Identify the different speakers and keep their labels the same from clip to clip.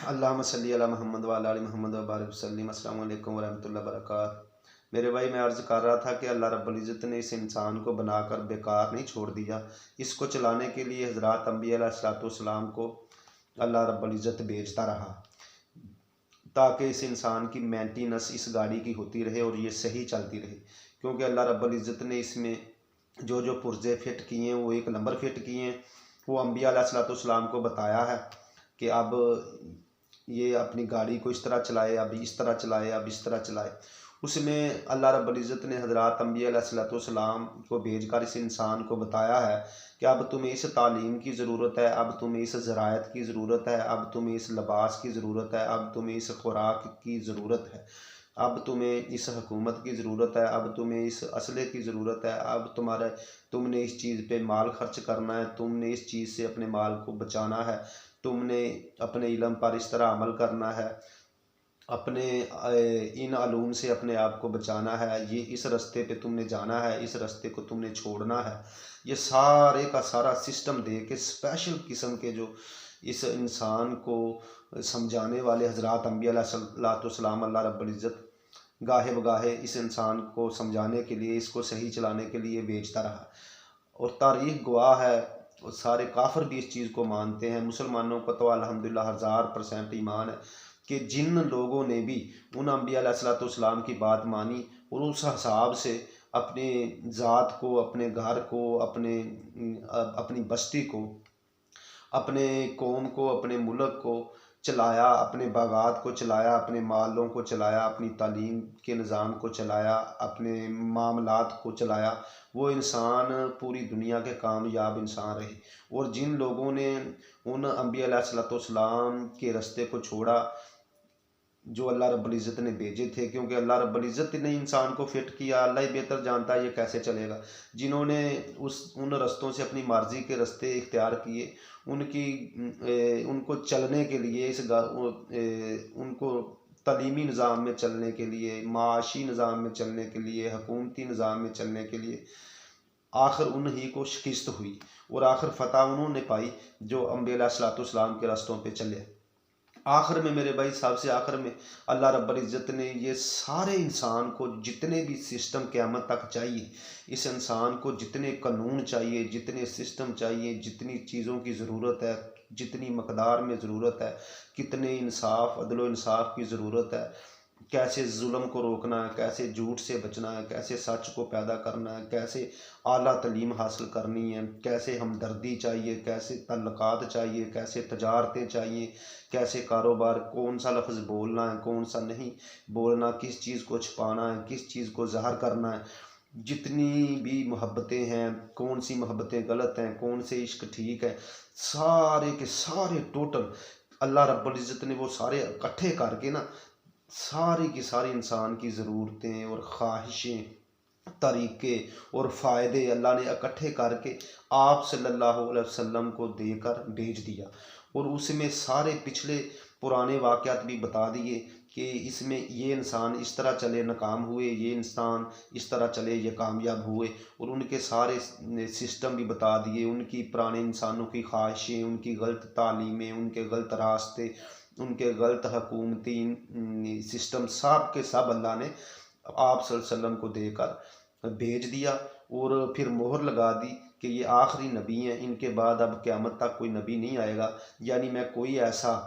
Speaker 1: اللہم صلی علی محمد وعلی آل محمد وبارک وسلم۔ السلام علیکم ورحمۃ اللہ وبرکاتہ۔ میرے بھائی، میں عرض کر رہا تھا کہ اللہ رب العزت نے اس انسان کو بنا کر بیکار نہیں چھوڑ دیا۔ اس کو چلانے کے لیے حضرات انبیاء علیہ السلام کو اللہ رب العزت بھیجتا رہا، تاکہ اس انسان کی مینٹیننس اس گاڑی کی ہوتی رہے اور یہ صحیح چلتی رہے، کیونکہ اللہ رب العزت نے اس میں جو پرزے فٹ کیے ہیں وہ ایک نمبر فٹ کیے ہیں۔ وہ انبیاء علیہ السلام کو بتایا ہے کہ اب یہ اپنی گاڑی کو اس طرح چلائے، اب اس طرح چلائے، اب اس طرح چلائے۔ اس میں اللہ رب العزت نے حضرات انبیاء علیہ السلام کو بھیج کر اس انسان کو بتایا ہے کہ اب تمہیں اس تعلیم کی ضرورت ہے، اب تمہیں اس زراعت کی ضرورت ہے، اب تمہیں اس لباس کی ضرورت ہے، اب تمہیں اس خوراک کی ضرورت ہے، اب تمہیں اس حکومت کی ضرورت ہے، اب تمہیں اس اسلحے کی ضرورت ہے، اب تم نے اس چیز پہ مال خرچ کرنا ہے، تم نے اس چیز سے اپنے مال کو بچانا ہے، تم نے اپنے علم پر اس طرح عمل کرنا ہے، اپنے ان علوم سے اپنے آپ کو بچانا ہے، یہ اس رستے پہ تم نے جانا ہے، اس رستے کو تم نے چھوڑنا ہے۔ یہ سارے کا سارا سسٹم دے کے اسپیشل قسم کے جو اس انسان کو سمجھانے والے حضرات انبیاء علیہ السلام اللہ رب العزت گاہے بگاہے اس انسان کو سمجھانے کے لیے، اس کو صحیح چلانے کے لیے بھیجتا رہا۔ اور تاریخ گواہ ہے، اور سارے کافر بھی اس چیز کو مانتے ہیں۔ مسلمانوں کو تو الحمدللہ 1000% ایمان ہے کہ جن لوگوں نے بھی ان انبیاء علیہ السلام کی بات مانی اور اس حساب سے اپنے ذات کو، اپنے گھر کو، اپنی بستی کو، اپنے قوم کو، اپنے ملک کو چلایا، اپنے باغات کو چلایا، اپنے مالوں کو چلایا، اپنی تعلیم کے نظام کو چلایا، اپنے معاملات کو چلایا، وہ انسان پوری دنیا کے کامیاب انسان رہے۔ اور جن لوگوں نے ان انبیاء علیہ السلام کے رستے کو چھوڑا جو اللہ رب العزت نے بھیجے تھے، کیونکہ اللہ رب العزت نے انسان کو فٹ کیا، اللہ ہی بہتر جانتا ہے یہ کیسے چلے گا۔ جنہوں نے ان رستوں سے اپنی مرضی کے رستے اختیار کیے، ان کو چلنے کے لیے، ان کو تعلیمی نظام میں چلنے کے لیے، معاشی نظام میں چلنے کے لیے، حکومتی نظام میں چلنے کے لیے، آخر انہی کو شکست ہوئی اور آخر فتح انہوں نے پائی جو انبیاء علیہ السلام کے رستوں پہ چلے۔ آخر میں میرے بھائی، سب سے آخر میں اللہ رب العزت نے یہ سارے انسان کو جتنے بھی سسٹم قیامت تک چاہیے، اس انسان کو جتنے قانون چاہیے، جتنے سسٹم چاہیے، جتنی چیزوں کی ضرورت ہے، جتنی مقدار میں ضرورت ہے، کتنے انصاف، عدل و انصاف کی ضرورت ہے، کیسے ظلم کو روکنا ہے، کیسے جھوٹ سے بچنا ہے، کیسے سچ کو پیدا کرنا ہے، کیسے اعلیٰ تعلیم حاصل کرنی ہے، کیسے ہمدردی چاہیے، کیسے تعلقات چاہیے، کیسے تجارتیں چاہیے، کیسے کاروبار، کون سا لفظ بولنا ہے، کون سا نہیں بولنا، کس چیز کو چھپانا ہے، کس چیز کو ظاہر کرنا ہے، جتنی بھی محبتیں ہیں، کون سی محبتیں غلط ہیں، کون سے عشق ٹھیک ہے، سارے کے سارے ٹوٹل اللہ رب العزت نے وہ سارے اکٹھے کر کے نا، ساری کی ساری انسان کی ضرورتیں اور خواہشیں، طریقے اور فائدے اللہ نے اکٹھے کر کے آپ صلی اللہ علیہ وسلم کو دے کر بھیج دیا۔ اور اس میں سارے پچھلے پرانے واقعات بھی بتا دیے کہ اس میں یہ انسان اس طرح چلے ناکام ہوئے، یہ انسان اس طرح چلے یہ کامیاب ہوئے، اور ان کے سارے سسٹم بھی بتا دیے، ان کی پرانے انسانوں کی خواہشیں، ان کی غلط تعلیمیں، ان کے غلط راستے، ان کے غلط حکومتی سسٹم، سب کے سب اللہ نے آپ صلی اللہ علیہ وسلم کو دے کر بھیج دیا۔ اور پھر مہر لگا دی کہ یہ آخری نبی ہیں، ان کے بعد اب قیامت تک کوئی نبی نہیں آئے گا، یعنی میں کوئی ایسا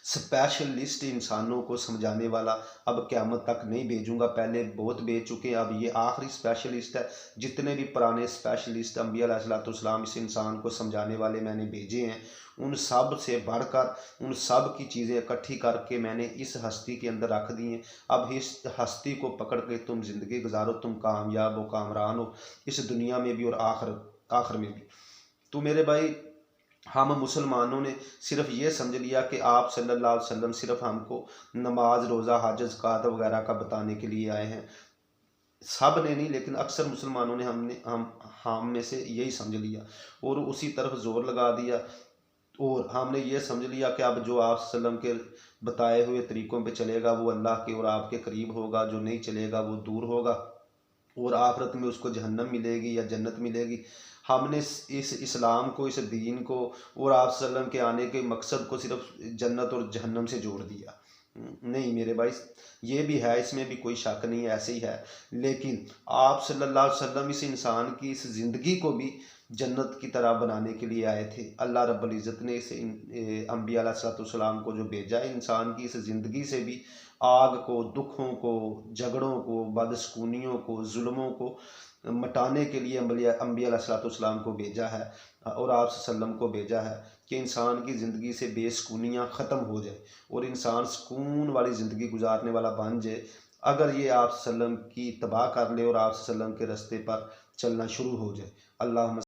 Speaker 1: اسپیشلسٹ انسانوں کو سمجھانے والا اب قیامت تک نہیں بھیجوں گا، پہلے بہت بھیج چکے ہیں، اب یہ آخری اسپیشلسٹ ہے۔ جتنے بھی پرانے اسپیشلسٹ انبیاء علیہ السلام اس انسان کو سمجھانے والے میں نے بھیجے ہیں، ان سب سے بڑھ کر ان سب کی چیزیں اکٹھی کر کے میں نے اس ہستی کے اندر رکھ دی ہیں۔ اب اس ہستی کو پکڑ کے تم زندگی گزارو، تم کامیاب ہو، کامران ہو، اس دنیا میں بھی اور آخر میں بھی۔ تو میرے بھائی، ہم مسلمانوں نے صرف یہ سمجھ لیا کہ آپ صلی اللہ علیہ وسلم صرف ہم کو نماز، روزہ، حج، زکوٰۃ وغیرہ کا بتانے کے لیے آئے ہیں۔ سب نے نہیں، لیکن اکثر مسلمانوں نے ہم میں سے یہی سمجھ لیا اور اسی طرف زور لگا دیا، اور ہم نے یہ سمجھ لیا کہ اب جو آپ صلی اللہ علیہ وسلم کے بتائے ہوئے طریقوں پہ چلے گا وہ اللہ کے اور آپ کے قریب ہوگا، جو نہیں چلے گا وہ دور ہوگا۔ اور آخرت میں اس کو جہنم ملے گی یا جنت ملے گی۔ ہم نے اس اسلام کو، اس دین کو اور آپ صلی اللہ علیہ وسلم کے آنے کے مقصد کو صرف جنت اور جہنم سے جوڑ دیا۔ نہیں میرے بھائی، یہ بھی ہے، اس میں بھی کوئی شک نہیں ہے، ایسے ہی ہے، لیکن آپ صلی اللہ علیہ وسلم اس انسان کی اس زندگی کو بھی جنت کی طرح بنانے کے لیے آئے تھے۔ اللہ رب العزت نے اس انبیاء علیہ السلام کو جو بھیجا ہے، انسان کی اس زندگی سے بھی آگ کو، دکھوں کو، جھگڑوں کو، بدسکونیوں کو، ظلموں کو مٹانے کے لیے انبیاء علیہ السلام کو بھیجا ہے، اور آپ صلی اللہ علیہ وسلم کو بھیجا ہے کہ انسان کی زندگی سے بے سکونیاں ختم ہو جائے اور انسان سکون والی زندگی گزارنے والا بن جائے، اگر یہ آپ صلی اللہ علیہ وسلم کی اتباع کر لے اور آپ صلی اللہ علیہ وسلم کے راستے پر چلنا شروع ہو جائے۔ اللہ